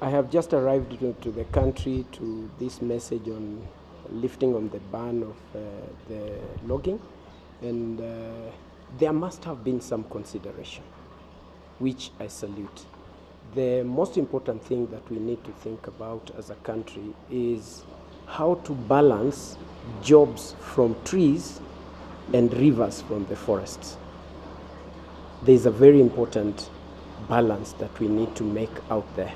I have just arrived to the country to this message on lifting on the ban of the logging, and there must have been some consideration, which I salute. The most important thing that we need to think about as a country is how to balance jobs from trees and rivers from the forests. There is a very important balance that we need to make out there.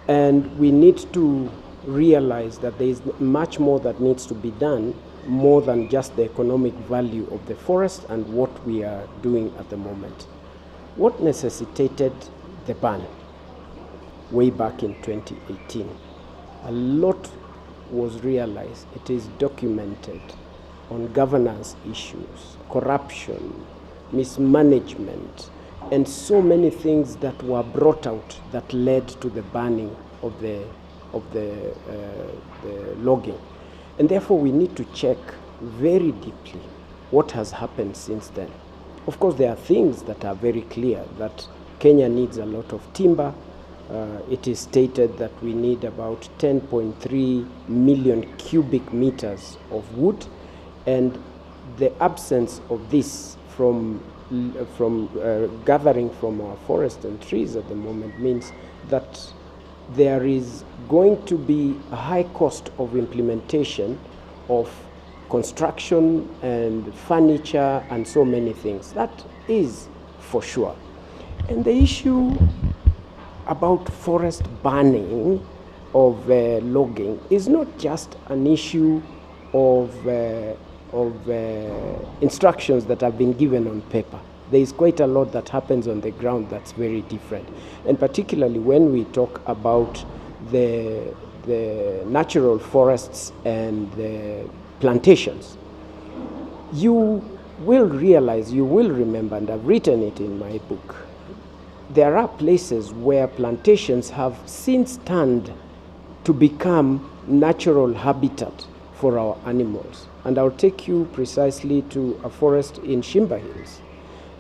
And we need to realize that there is much more that needs to be done, more than just the economic value of the forest and what we are doing at the moment. What necessitated the ban way back in 2018? A lot was realized. It is documented on governance issues, corruption, mismanagement, and so many things that were brought out that led to the banning of the logging. And therefore we need to check very deeply what has happened since then. Of course, there are things that are very clear, that Kenya needs a lot of timber. It is stated that we need about 10.3 million cubic meters of wood, and the absence of this from gathering from our forests and trees at the moment means that there is going to be a high cost of implementation of construction and furniture and so many things. That is for sure. And the issue about forest burning of logging is not just an issue of instructions that have been given on paper. There is quite a lot that happens on the ground that's very different. And particularly when we talk about the natural forests and the plantations, you will realize, you will remember, and I've written it in my book, there are places where plantations have since turned to become natural habitat for our animals. And I'll take you precisely to a forest in Shimba Hills.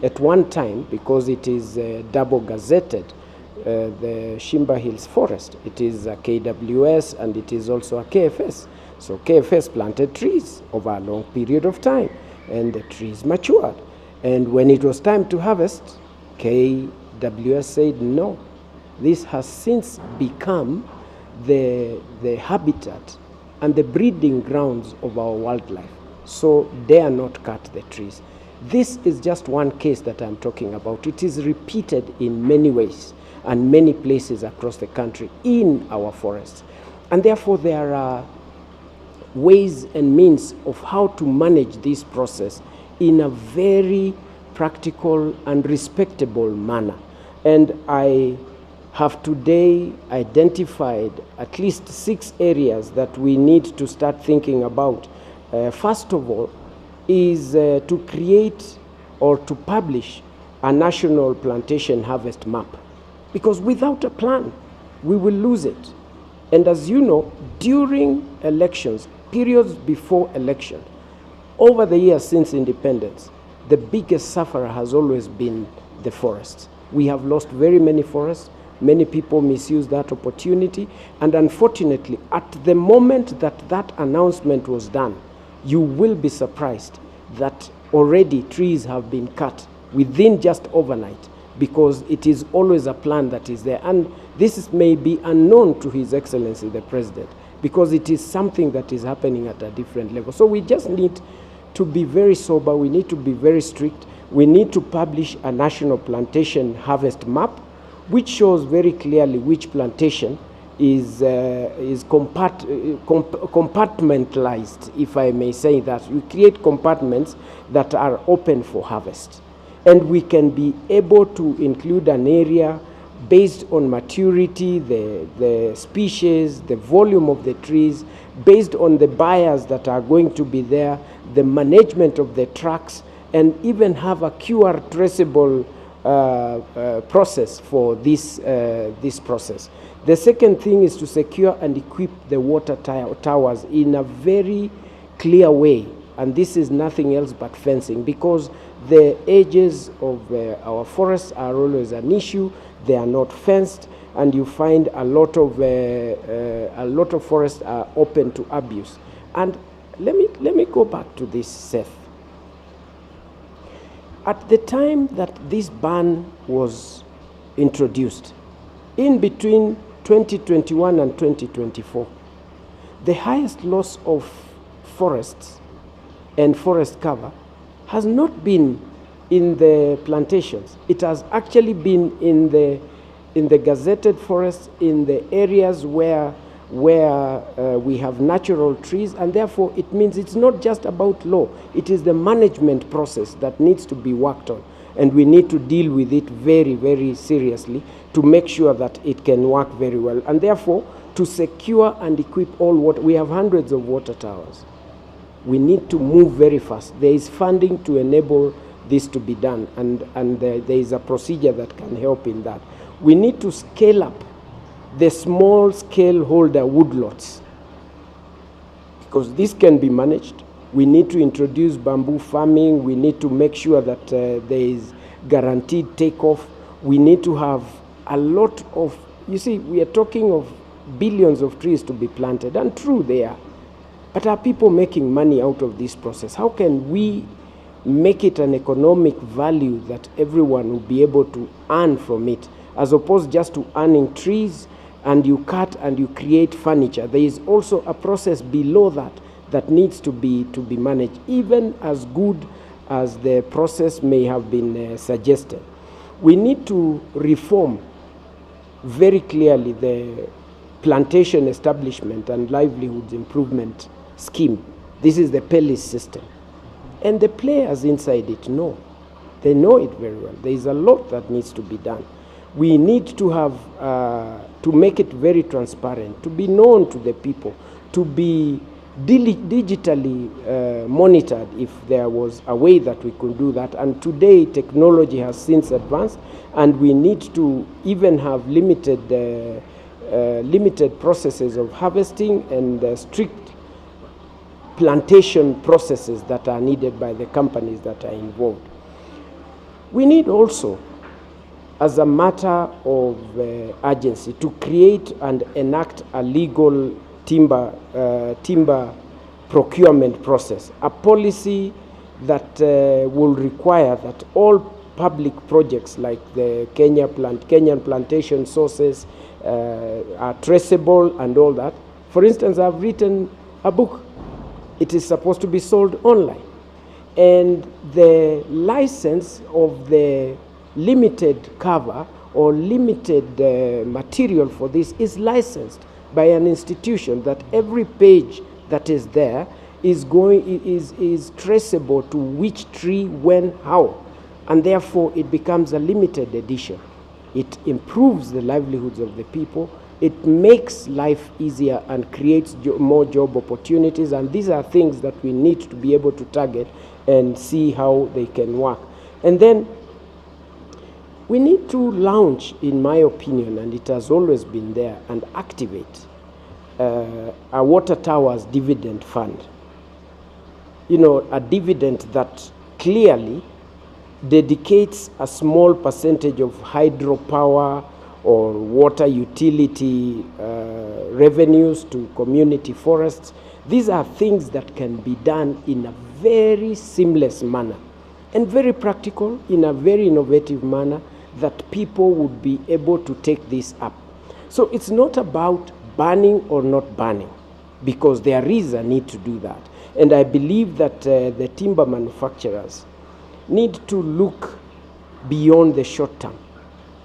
At one time, because it is double gazetted, the Shimba Hills forest, it is a KWS and it is also a KFS. So KFS planted trees over a long period of time, and the trees matured. And when it was time to harvest, KWS said no. This has since become the habitat and the breeding grounds of our wildlife. So dare not cut the trees. This is just one case that I'm talking about. It is repeated in many ways and many places across the country in our forests. And therefore there are ways and means of how to manage this process in a very practical and respectable manner. And I have today identified at least 6 areas that we need to start thinking about. First of all, is to create or to publish a national plantation harvest map. Because without a plan, we will lose it. And as you know, during elections, periods before election, over the years since independence, the biggest sufferer has always been the forests. We have lost very many forests. Many people misuse that opportunity. And unfortunately, at the moment that that announcement was done, you will be surprised that already trees have been cut within just overnight, because it is always a plan that is there. And this may be unknown to His Excellency the President, because it is something that is happening at a different level. So we just need to be very sober. We need to be very strict. We need to publish a national plantation harvest map, which shows very clearly which plantation is compartmentalized, if I may say that. We create compartments that are open for harvest. And we can be able to include an area based on maturity, the species, the volume of the trees, based on the buyers that are going to be there, the management of the trucks, and even have a QR traceable process for this process. The second thing is to secure and equip the water towers in a very clear way. And this is nothing else but fencing, because the edges of our forests are always an issue. They are not fenced. and you find a lot of forests are open to abuse. And let me go back to this, Seth. At the time that this ban was introduced, in between 2021 and 2024, the highest loss of forests and forest cover has not been in the plantations. It has actually been in the gazetted forests, in the areas where we have natural trees, and therefore it means it's not just about law, it is the management process that needs to be worked on, and we need to deal with it very, very seriously to make sure that it can work very well, and therefore to secure and equip all water. We have hundreds of water towers. We need to move very fast. There is funding to enable this to be done, and there is a procedure that can help in that. We need to scale up the small-scale holder woodlots, because this can be managed. We need to introduce bamboo farming. We need to make sure that there is guaranteed takeoff. We need to have a lot of, you see, we are talking of billions of trees to be planted, and true they are. But are people making money out of this process? How can we make it an economic value that everyone will be able to earn from it, as opposed just to earning trees and you cut and you create furniture? There is also a process below that needs to be managed, even as good as the process may have been suggested. We need to reform very clearly the plantation establishment and livelihoods improvement scheme. This is the PELIS system. And the players inside it know. They know it very well. There is a lot that needs to be done. We need to have, to make it very transparent, to be known to the people, to be digitally monitored if there was a way that we could do that. And today, technology has since advanced, and we need to even have limited processes of harvesting and strict plantation processes that are needed by the companies that are involved. We need also, as a matter of urgency, to create and enact a legal timber procurement process, a policy that will require that all public projects like the Kenyan plantation sources are traceable and all that. For instance, I've written a book. It is supposed to be sold online. And the license of the limited cover or limited material for this is licensed by an institution, that every page that is there is traceable to which tree, when, how. And therefore it becomes a limited edition. It improves the livelihoods of the people. It makes life easier and creates more job opportunities, and these are things that we need to be able to target and see how they can work. And then we need to launch, in my opinion, and it has always been there, and activate a water towers dividend fund. You know, a dividend that clearly dedicates a small percentage of hydropower or water utility revenues to community forests. These are things that can be done in a very seamless manner and very practical, in a very innovative manner, that people would be able to take this up. So it's not about banning or not banning, because there is a need to do that. And I believe that the timber manufacturers need to look beyond the short term.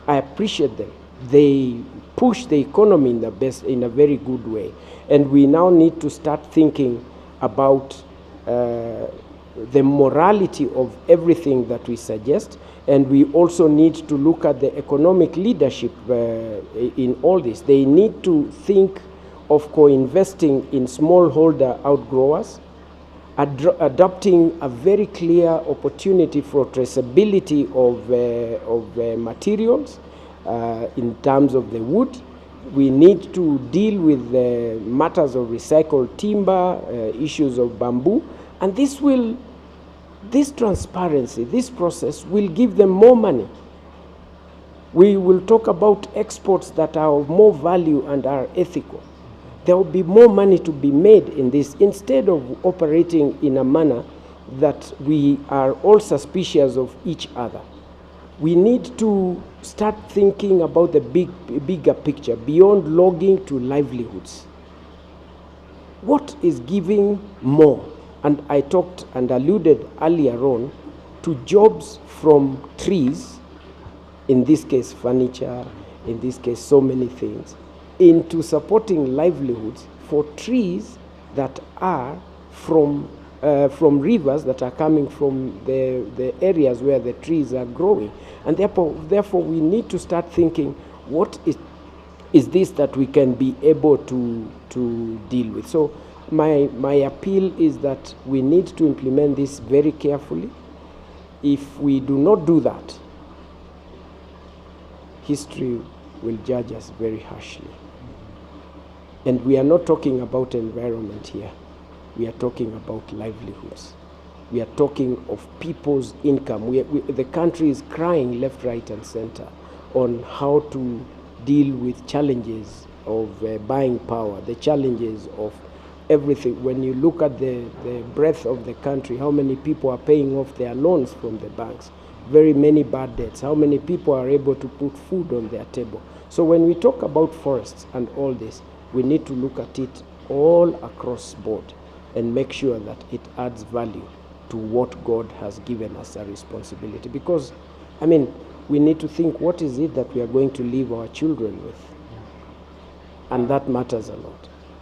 I appreciate them. They push the economy in a very good way. And we now need to start thinking about the morality of everything that we suggest. And we also need to look at the economic leadership in all this. They need to think of co-investing in smallholder outgrowers, adopting a very clear opportunity for traceability of materials in terms of the wood. We need to deal with the matters of recycled timber, issues of bamboo, and this transparency, this process will give them more money. We will talk about exports that are of more value and are ethical. There will be more money to be made in this, instead of operating in a manner that we are all suspicious of each other. We need to start thinking about the bigger picture, beyond logging to livelihoods. What is giving more? And I talked and alluded earlier on to jobs from trees, in this case furniture, in this case so many things, into supporting livelihoods for trees that are from rivers that are coming from the areas where the trees are growing. And therefore we need to start thinking, what is this that we can be able to deal with? So my appeal is that we need to implement this very carefully. If we do not do that, history will judge us very harshly. And we are not talking about environment here. We are talking about livelihoods. We are talking of people's income. The country is crying left, right, and center on how to deal with challenges of buying power, the challenges of everything. When you look at the breadth of the country, how many people are paying off their loans from the banks, very many bad debts, how many people are able to put food on their table. So when we talk about forests and all this, we need to look at it all across board and make sure that it adds value to what God has given us a responsibility. Because, I mean, we need to think, what is it that we are going to leave our children with? And that matters a lot.